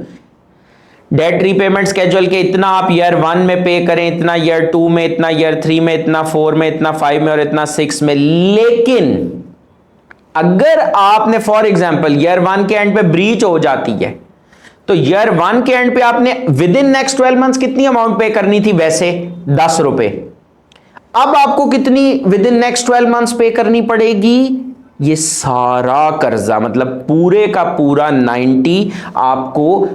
Speaker 1: डेट रीपेमेंट स्केड्यूल के, इतना आप ईयर 1 में पे करें, इतना ईयर 2 में, इतना ईयर 3 में, इतना 4 में, इतना 5 में और इतना 6 में। लेकिन अगर आपने फॉर एग्जांपल ईयर 1 के एंड पे ब्रीच हो जाती है, तो ईयर 1 के एंड पे आपने विद इन नेक्स्ट 12 मंथ्स कितनी अमाउंट पे करनी थी? वैसे 10 रुपए। अब आपको कितनी विद इन नेक्स्ट 12 मंथ्स पे करनी पड़ेगी? ये सारा कर्जा, मतलब पूरे का पूरा 90 आपको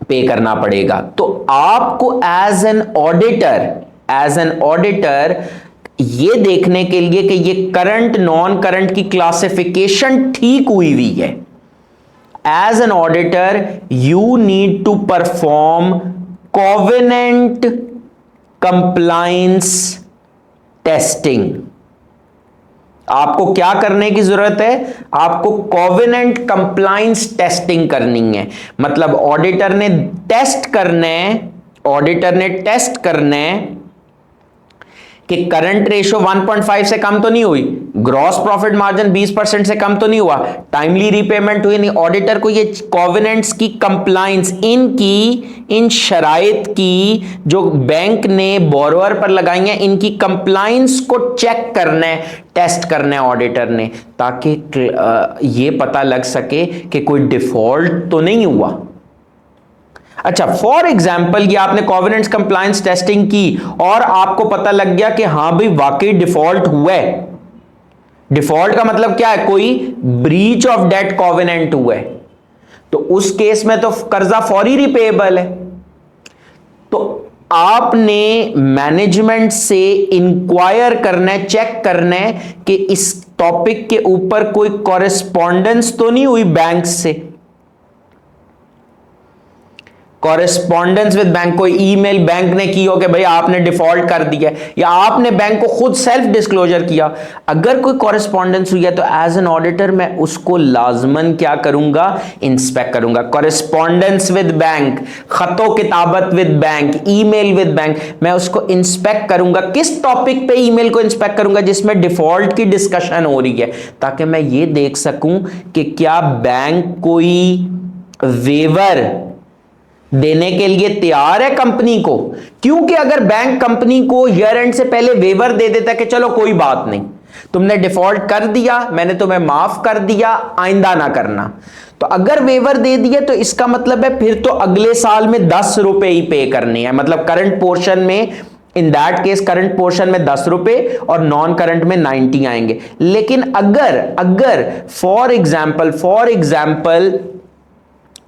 Speaker 1: पे करना पड़ेगा। तो आपको एज एन ऑडिटर ये देखने के लिए कि ये करंट नॉन करंट की क्लासिफिकेशन ठीक हुई है, as an auditor you need to perform covenant compliance testing. आपको क्या करने की जरूरत है? आपको कोवेनेंट कंप्लायंस टेस्टिंग करनी है। मतलब ऑडिटर ने टेस्ट करने कि करंट रेशियो 1.5 से कम तो नहीं हुई, ग्रॉस प्रॉफिट मार्जिन 20% से कम तो नहीं हुआ, टाइमली रीपेमेंट हुई नहीं। ऑडिटर को ये कोवेनेंट्स की कंप्लायंस, इन शराइत की जो बैंक ने बोरोअर पर लगाई हैं, इनकी कंप्लायंस को चेक करना है, टेस्ट करना है ऑडिटर ने, ताकि ये पता लग सके कि कोई डिफॉल्ट तो नहीं हुआ। अच्छा, फॉर एग्जाम्पल ये आपने कोवेनेंट्स कंप्लायंस टेस्टिंग की और आपको पता लग गया कि हां भाई वाकई डिफॉल्ट हुआ है, डिफॉल्ट का मतलब क्या है, कोई ब्रीच ऑफ डेट कॉवेनेंट हुआ है, तो उस केस में तो कर्जा फौरी रिपेएबल है। तो आपने मैनेजमेंट से इंक्वायर करना है, चेक करना है कि इस टॉपिक के ऊपर कोई कॉरेस्पॉन्डेंस तो नहीं हुई बैंक से, कॉरेस्पॉन्डेंस विद बैंक, कोई ईमेल बैंक ने की हो कि भाई आपने डिफॉल्ट कर दिया, या आपने बैंक को खुद सेल्फ डिस्क्लोजर किया। अगर कोई कॉरेस्पॉन्डेंस हुई है तो एज एन ऑडिटर मैं उसको लाजमन क्या करूंगा, इंस्पेक्ट करूंगा। कॉरेस्पॉन्डेंस विद बैंक, खतो किताबत with bank, email with bank, मैं उसको इंस्पेक्ट करूंगा। किस टॉपिक पे ईमेल को इंस्पेक्ट करूंगा, जिसमें डिफॉल्ट की डिस्कशन हो रही है, ताकि मैं ये देख सकूं कि क्या बैंक कोई वेवर देने के लिए तैयार है कंपनी को। क्योंकि अगर बैंक कंपनी को ईयर एंड से पहले वेवर दे देता कि चलो कोई बात नहीं, तुमने डिफॉल्ट कर दिया, मैंने तुम्हें माफ कर दिया, आइंदा ना करना, तो अगर वेवर दे दिया तो इसका मतलब है फिर तो अगले साल में 10 रुपए ही पे करने हैं, मतलब करंट पोर्शन में, in that case current portion में 10 रुपए और नॉन करंट में 90 आएंगे। लेकिन अगर फॉर एग्जाम्पल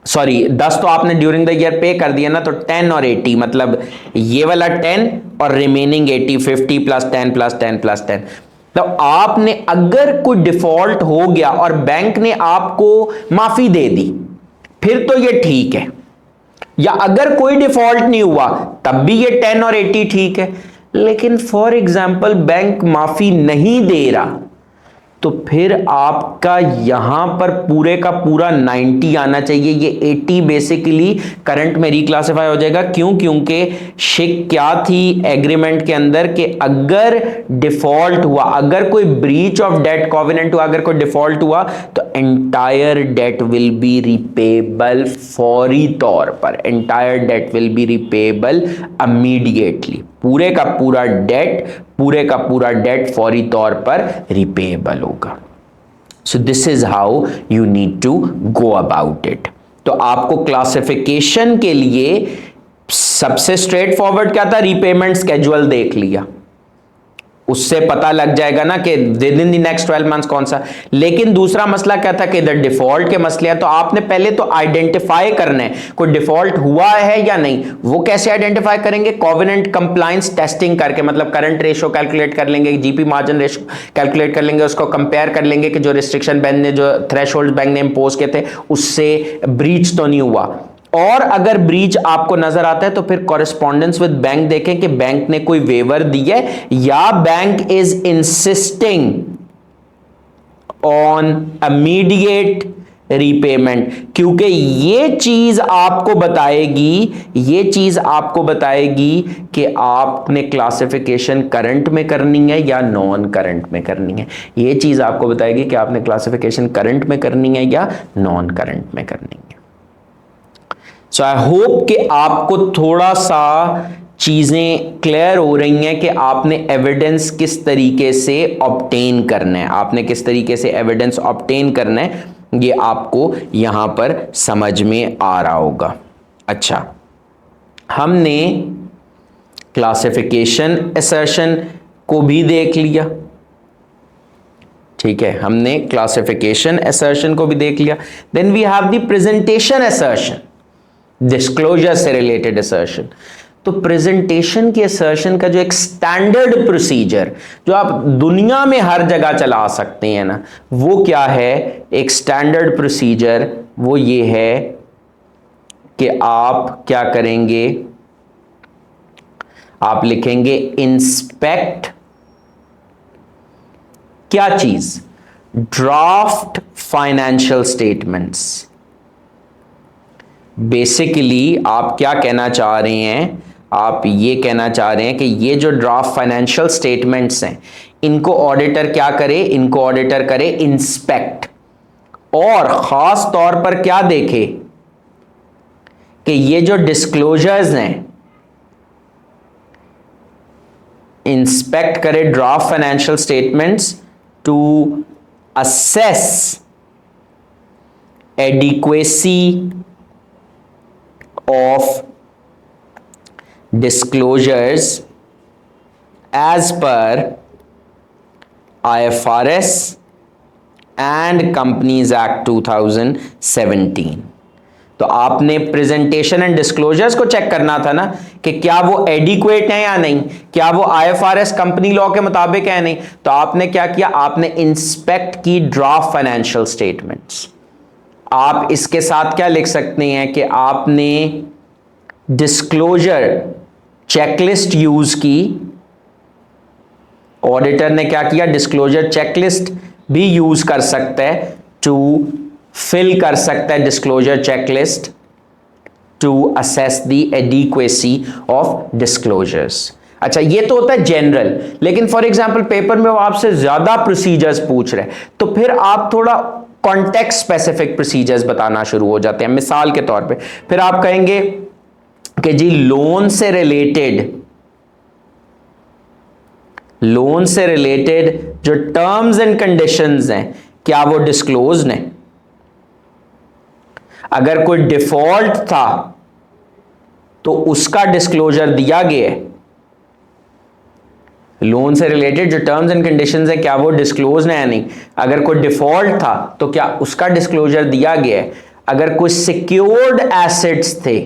Speaker 1: सॉरी 10 तो आपने ड्यूरिंग द ईयर पे कर दिया ना, तो 10 और 80, मतलब ये वाला 10 और रिमेनिंग 80, 50 प्लस 10 प्लस 10 प्लस 10। तो आपने अगर कोई डिफॉल्ट हो गया और बैंक ने आपको माफी दे दी, फिर तो ये ठीक है, या अगर कोई डिफॉल्ट नहीं हुआ तब भी ये 10 और 80 ठीक है। लेकिन फॉर एग्जाम्पल बैंक माफी नहीं दे रहा, तो फिर आपका यहां पर पूरे का पूरा 90 आना चाहिए। ये 80 बेसिकली करंट में रिक्लासिफाई हो जाएगा। क्यों? क्योंकि शिक क्या थी एग्रीमेंट के अंदर कि अगर डिफॉल्ट हुआ, अगर कोई ब्रीच ऑफ डेट कॉवेनेंट हुआ, अगर कोई डिफॉल्ट हुआ, तो entire debt will be repayable फौरी तौर पर, entire debt will be repayable immediately, पूरे का पूरा डेट फौरी तौर पर रिपेएबल होगा। So this is how you need to go about it. तो आपको क्लासिफिकेशन के लिए सबसे स्ट्रेट फॉरवर्ड क्या था, रीपेमेंट स्केड्यूल देख लिया, उससे पता लग जाएगा ना कि with in the next 12 months कौन सा। लेकिन दूसरा मसला क्या था कि इधर डिफॉल्ट के मसले हैं, तो आपने पहले तो आइडेंटिफाई करना है कोई डिफॉल्ट हुआ है या नहीं। वो कैसे आइडेंटिफाई करेंगे, कोवेनेंट कंप्लायंस टेस्टिंग करके, मतलब करंट रेशो कैलकुलेट कर लेंगे, जीपी मार्जिन रेशो कैलकुलेट कर लेंगे, उसको कंपेयर कर लेंगे कि जो रिस्ट्रिक्शन बैंक ने, जो थ्रेशोल्ड बैंक ने इंपोज किए थे, उससे ब्रीच तो नहीं हुआ। और अगर ब्रीच आपको नजर आता है तो फिर कॉरेस्पॉन्डेंस विद बैंक देखें कि बैंक ने कोई वेवर दी है या bank is insisting on immediate repayment. क्योंकि ये चीज आपको बताएगी कि आपने क्लासिफिकेशन करंट में करनी है या नॉन करंट में करनी है। ये चीज आपको बताएगी कि आपने क्लासिफिकेशन करंट में करनी है या नॉन करंट में करनी है। सो आई होप कि आपको थोड़ा सा चीजें क्लियर हो रही हैं कि आपने एविडेंस किस तरीके से ऑब्टेन करना है, ये आपको यहां पर समझ में आ रहा होगा। अच्छा, हमने क्लासिफिकेशन असर्शन को भी देख लिया, ठीक है, हमने क्लासिफिकेशन असर्शन को भी देख लिया। Then we have the presentation assertion, disclosure से रिलेटेड असर्शन। तो प्रेजेंटेशन की असर्शन का जो एक स्टैंडर्ड प्रोसीजर जो आप दुनिया में हर जगह चला सकते हैं ना, वो क्या है, एक स्टैंडर्ड प्रोसीजर वो ये है कि आप क्या करेंगे, आप लिखेंगे इंस्पेक्ट क्या चीज, ड्राफ्ट फाइनेंशियल स्टेटमेंट्स। बेसिकली आप क्या कहना चाह रहे हैं, आप ये कहना चाह रहे हैं कि ये जो ड्राफ्ट फाइनेंशियल स्टेटमेंट्स हैं, इनको ऑडिटर क्या करे, इनको ऑडिटर करे इंस्पेक्ट, और खास तौर पर क्या देखे कि ये जो डिस्क्लोजर्स हैं, इंस्पेक्ट करे draft financial statements to assess adequacy of disclosures as per IFRS and companies act 2017। तो आपने प्रेजेंटेशन एंड डिस्क्लोजर्स को चेक करना था ना कि क्या वो एडिक्वेट है या नहीं, क्या वो IFRS कंपनी लॉ के मुताबिक है नहीं। तो आपने क्या किया, आपने इंस्पेक्ट की ड्राफ्ट फाइनेंशियल स्टेटमेंट्स। आप इसके साथ क्या लिख सकते हैं कि आपने डिस्क्लोजर चेकलिस्ट यूज की। ऑडिटर ने क्या किया, डिस्क्लोजर चेकलिस्ट भी यूज कर सकता है टू फिल कर सकता है disclosure checklist to assess the adequacy of disclosures. अच्छा, ये तो होता है जनरल, लेकिन फॉर एग्जांपल पेपर में वो आपसे ज्यादा प्रोसीजर्स पूछ रहे हैं, तो फिर आप थोड़ा कॉन्टेक्स्ट स्पेसिफिक प्रोसीजर्स बताना शुरू हो जाते हैं। मिसाल के तौर पे फिर आप कहेंगे कि जी लोन से रिलेटेड जो टर्म्स एंड कंडीशंस हैं क्या वो डिस्क्लोज्ड हैं। अगर कोई डिफॉल्ट था तो उसका डिस्क्लोजर दिया गया है। लोन से रिलेटेड जो टर्म्स एंड कंडीशंस है क्या वो डिस्क्लोज है या नहीं। अगर कोई डिफॉल्ट था तो क्या उसका डिस्क्लोजर दिया गया है। अगर कोई सिक्योर्ड एसेट्स थे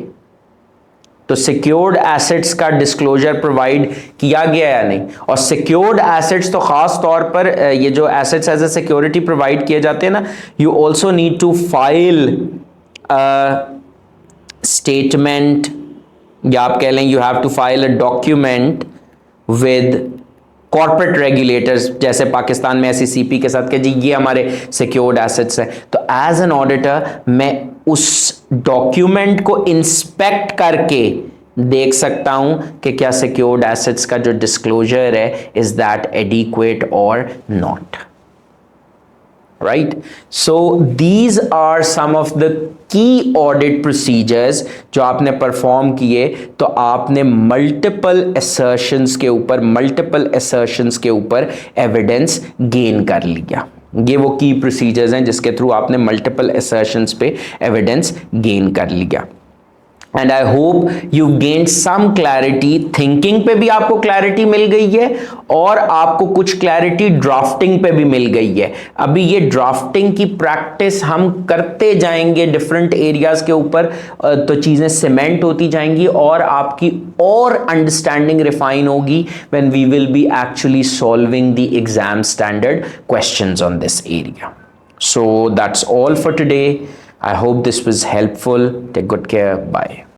Speaker 1: तो सिक्योर्ड एसेट्स का डिस्क्लोजर प्रोवाइड किया गया या नहीं। और सिक्योर्ड एसेट्स तो खास तौर पर ये जो assets as a security provide किए जाते हैं ना, you also need to file statement, या आप कह लें you have to file a document with corporate regulators, जैसे पाकिस्तान में SECP के साथ कि जी ये हमारे सिक्योर्ड एसेट्स हैं। तो एज एन ऑडिटर मैं उस डॉक्यूमेंट को इंस्पेक्ट करके देख सकता हूं कि क्या सिक्योर्ड एसेट्स का जो डिस्क्लोजर है इज दैट एडिक्वेट और not. Right? So these are some of the key audit procedures जो आपने परफॉर्म किए। तो आपने मल्टीपल assertions के ऊपर एविडेंस गेन कर लिया। ये वो की प्रोसीजर्स हैं जिसके थ्रू आपने मल्टीपल assertions पे एविडेंस गेन कर लिया। And I hope you gain some clarity. Thinking पे भी आपको क्लैरिटी मिल गई है और आपको कुछ क्लैरिटी ड्राफ्टिंग पे भी मिल गई है। अभी ये ड्राफ्टिंग की प्रैक्टिस हम करते जाएंगे डिफरेंट एरियाज के ऊपर, तो चीजें सीमेंट होती जाएंगी और आपकी और अंडरस्टैंडिंग रिफाइन होगी when we will be actually solving the exam standard questions on this area. So that's all for today. I hope this was helpful. Take good care. Bye.